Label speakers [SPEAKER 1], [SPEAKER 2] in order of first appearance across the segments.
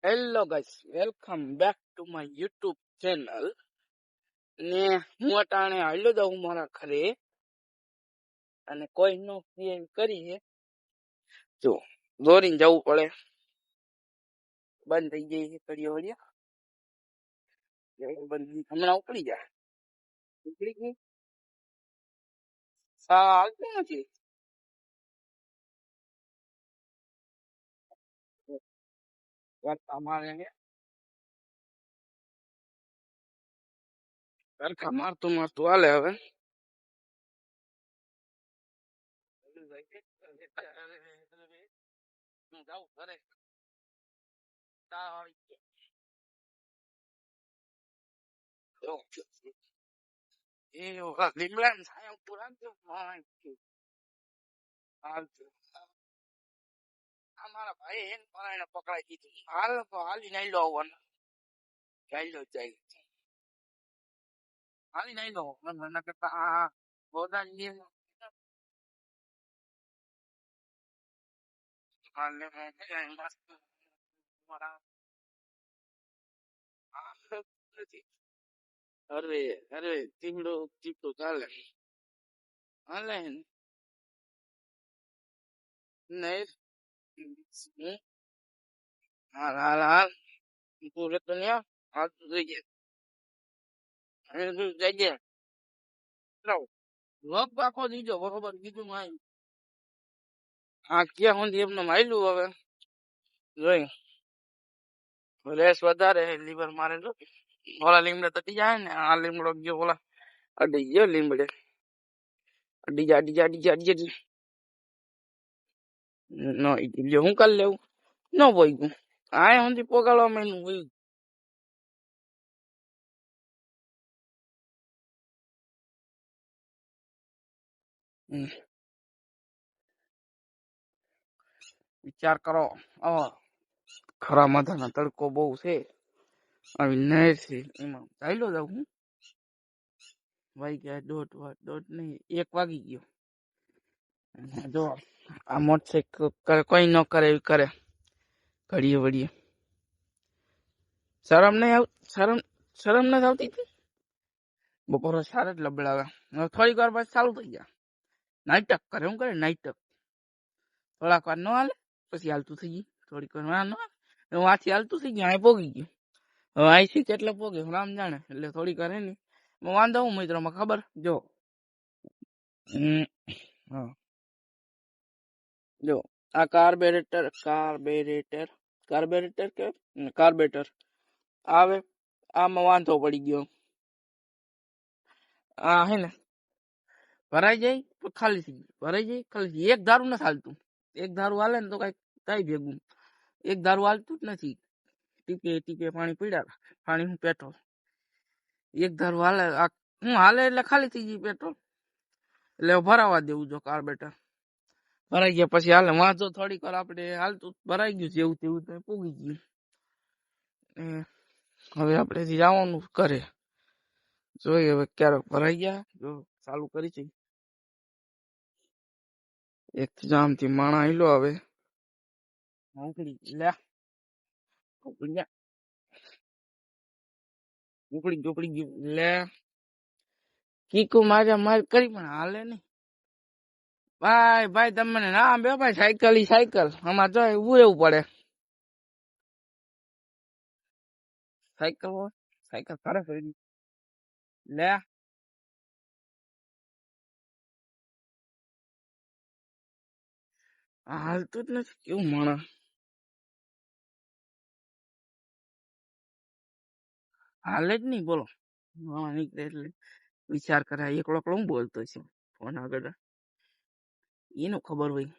[SPEAKER 1] Hello guys, welcome back to my YouTube channel. ને હું અટાણે હાલ્યો જાઉં મારા ઘરે અને કોઈ નો ક્રિએટ કરીએ. જો દોરીને જવું પડે, બંધ થઈ ગઈ છે કડીઓ વળિયા, બંધ હમણાં ઉપડી જાય. ઉપડી ગઈ હાલતું નથી. સરખા મારતું મારતું હાલે હવે. હું જાઉં ઘરે, એ લીમડા ને છાયા ઉપર રાખજો. મારા ભાઈ એને પરાણે પકડાઈ દીધું. હાલી નાઈ લો આવવાનું, ચાલ્યો જાય હાલી નાઈ લો એના કરતા આ ગોદા અરે અરે તીમડો ચીપતો ચાલે હાલે નહીં. હાલ હાલ હાલ તું રહેતો ને હાલ તું જઈ ગયા જઈ ગયા લોક પાખો દીજો બરોબર કીધું માય. આ ક્યાં સુધી એમને માયલું હવે જોઈ રેસ વધારે લીવર મારે ઓલા લીમડે તટી જાય ને આ લીમડો ગયો ઓલા અડી ગયો લીમડે અડી જા નો હું કરી લેવું ન પોઈ ગયું આ સુધી પોગાડવા માંડ્યું હોય. વિચાર કરો ખરા માથાનો તડકો બહુ છે આવી નહેર છે એમાં ચાલ્યો જાવ હું વાઈ ગયા દોઢ નહીં 1 વાગી ગયો. જો આ મોટરસાઇકલ કોઈ ન કરે એવી કરે ઘડીએ વળીએ. શરમ નથી આવતી. બપોરે સાર જ લબડાવે થોડીક વાર પછી ચાલુ થઈ ગયા નાટક કરે. હું કરે નાટક થોડાક વાર ન હાલે પછી હાલતું થઈ ગયું. થોડીક વાર ન હાલે હું આથી હાલતું થઈ ગયું અહીં પોગી ગયું. હવે અહીંથી કેટલે પોગે રામ જાણે. એટલે થોડીક વાર એની વાંધો હું મિત્રોમાં ખબર જો જો આ કાર્બેરેટર આવે આમાં વાંધો પડી ગયો. આ હે ને ભરાઈ જાય ખાલી થઈ ગયું ભરાઈ જાય ખાલી. એક ધારું નથી હાલતું. એક ધારું હાલે ને તો કઈ કઈ ભેગું. એક ધારું હાલતું જ નથી. ટીપે ટીપે પાણી પીડ્યા પાણી હું પેટ્રોલ એક ધારું હાલે હું હાલે એટલે ખાલી થઈ ગઈ પેટ્રોલ. એટલે ભરાવા દેવું જો કાર્બેટર ભરાઈ ગયા પછી હાલે વાંધો થોડીક વાર આપણે હાલતું ભરાઈ ગયું જેવું તેવું તો પૂગી ગયું. હવે આપણે જવાનું કરે જોઈએ હવે ક્યારેક ભરાઈ ગયા જો ચાલુ કરી છે. એક જામ થી માણા આયલો હવે ઉપડી ગયું લે કીકુ માર કરી પણ હાલે નઈ. ભાઈ તમને ના બે ભાઈ સાયકલ આમાં જો ઉભું રહેવું પડે. સાયકલ ખરાબ કરી લે હાલતું જ નથી. કેવું માણસ હાલે જ નહી બોલો. નીકળે એટલે વિચાર કરે એકલો હું બોલતો છે ફોન આગળ એનું ખબર હોય.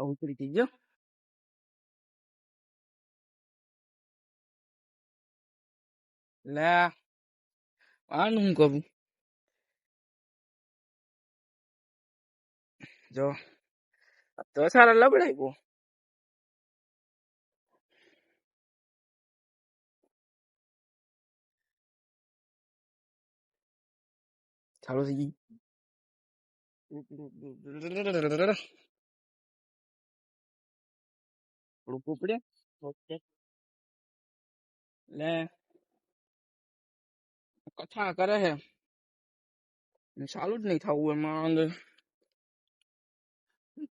[SPEAKER 1] ઉતરી થઈ ગયો લે આનું હું કરું જો તો સારા લબડાય ગો. ચાલુ થઈ ગઈ થોડુંક ઉપડે ले कथा करे है चालू ज नहीं था एमां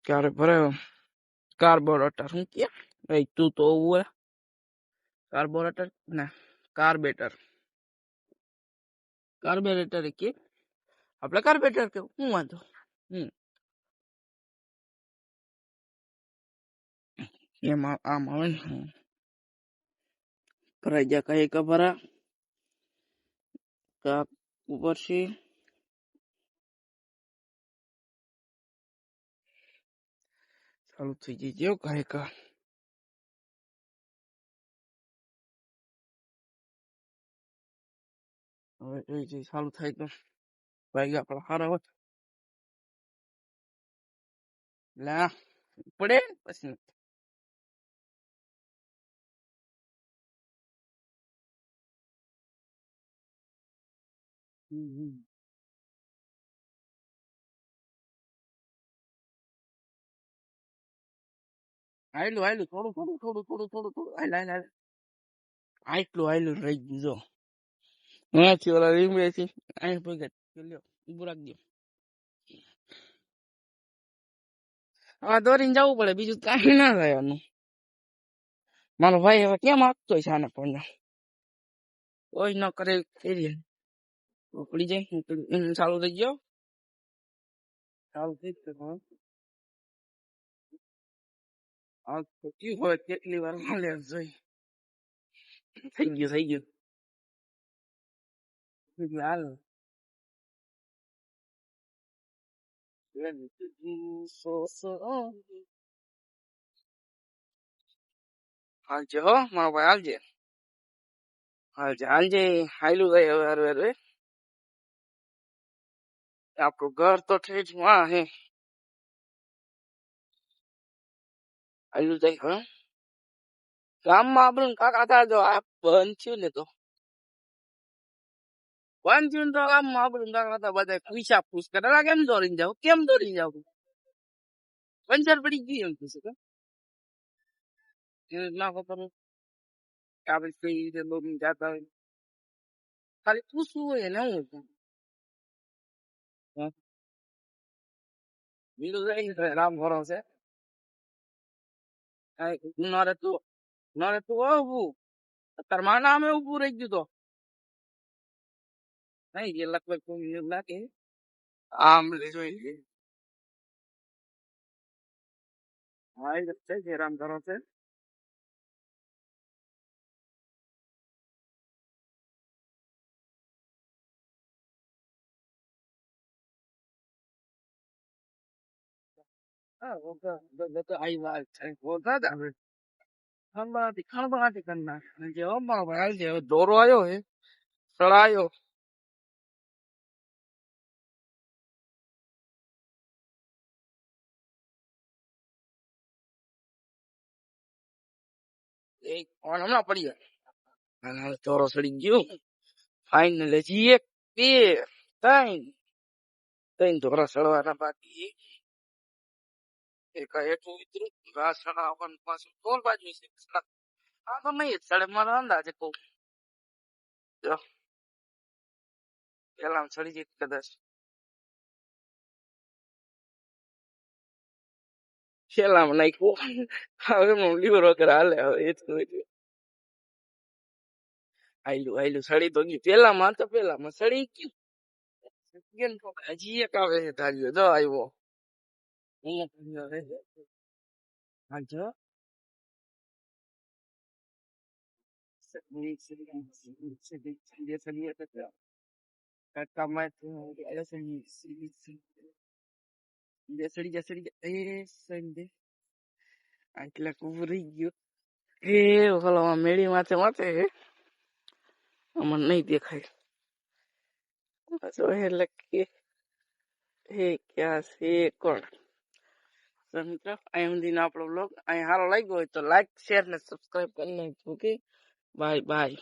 [SPEAKER 1] क्यारे भरे कार्बोरेटर हूँ क्या ए तू तो हुए कार्बोरेटर ना कार्बेटर कार्बोरेटर के આપણે કાર્બેટર કે હું વાંધો એમાં આમ આવે ને ભરાઈ ગયા કઈ ભરા કાક ઉપર છે ચાલુ થઈ જજો કઈ કા હવે જોઈ જઈ ચાલુ થાય તો ભાઈ આપડા હારા હોત લા પડે પછી આયલું આયલું થોડું થોડું થોડું થોડું થોડું થોડું હાલ હાલ હાલ આટલું આયલું રહી ગયું જો અહીંયાથી ઓલા લીમડેથી અહીં પગે લ્યો ઉભું રાખજો હવે દોરીને જવું પડે બીજું કાંઈ ના થાય આનું મારો ભાઈ હવે કેમ આપતો છે આને પણ કોઈ ન કરે કરી ઉપડી જાય ચાલુ થઈ ગયો ચાલુ થઈ ગયો આ તો કેવું હોય કેટલી વાર હાલે જોઈ થઈ ગયું હાલ હાલજે હો મારો ભાઈ હાલજે હાલજે હાલજે હાયલું ગઈ હવે હરવે હરવે આપણું ઘર તો ઠેઠ માં હે હાયલું જાય હા ગામમાં આપણું કાકા હતા જો આ બંધ થયું ને તો બંધ થયું ને તો ગામમાં આપણું કાકા હતા બધા પૈસા પૂછ કરે કેમ દોડીને જાવ પંચર પડી ગયું એમ પૂછે ના ખબર આપણે કઈ રીતે દોડીને જતા હોય ખાલી પૂછવું હોય ને હું બીજું જાય રામ ભરોસે નરે તું ઉભું તાર માં નામે ઉભું રહી ગયું તો નહીં એ લગભગ લાગે આમ જોઈ હા એ છે રામ ભરોસે आई बात होता था खणबाटी करना जो भाई जो दौरो आयो है सड़ायो एक और हमना पड़ी है दौरो सड़ी गयो फाइनल जी एक બે ત્રણ દોરા સળવાના બાકી એક હેઠું ઉતરું ઘાસ સડાવવાનું પાછું ટોલ બાજુ છે આ તો નહીં જ સડે મારો અંદાજે કહું પેલા સડી જાય કદાચ પેલામાં નાખ્યું હવે લીવર વગર હાલે હવે એ જ આયલું સડી તો ગયું પેલામાં સડી ગયું હજી એક આવે છે ધાર્યો જો આવ્યો હાજો એટલે કુરી ગયું એ ઓલો મેળી માથે મને નહીં દેખાય એટલે કે હે ક્યાં છે કોણ મિત્રો અહીં સુધીનો આપણો બ્લોગ અહીં સારો લાગ્યો હોય તો લાઈક શેર ને સબસ્ક્રાઈબ કરી નાખજો ઓકે બાય બાય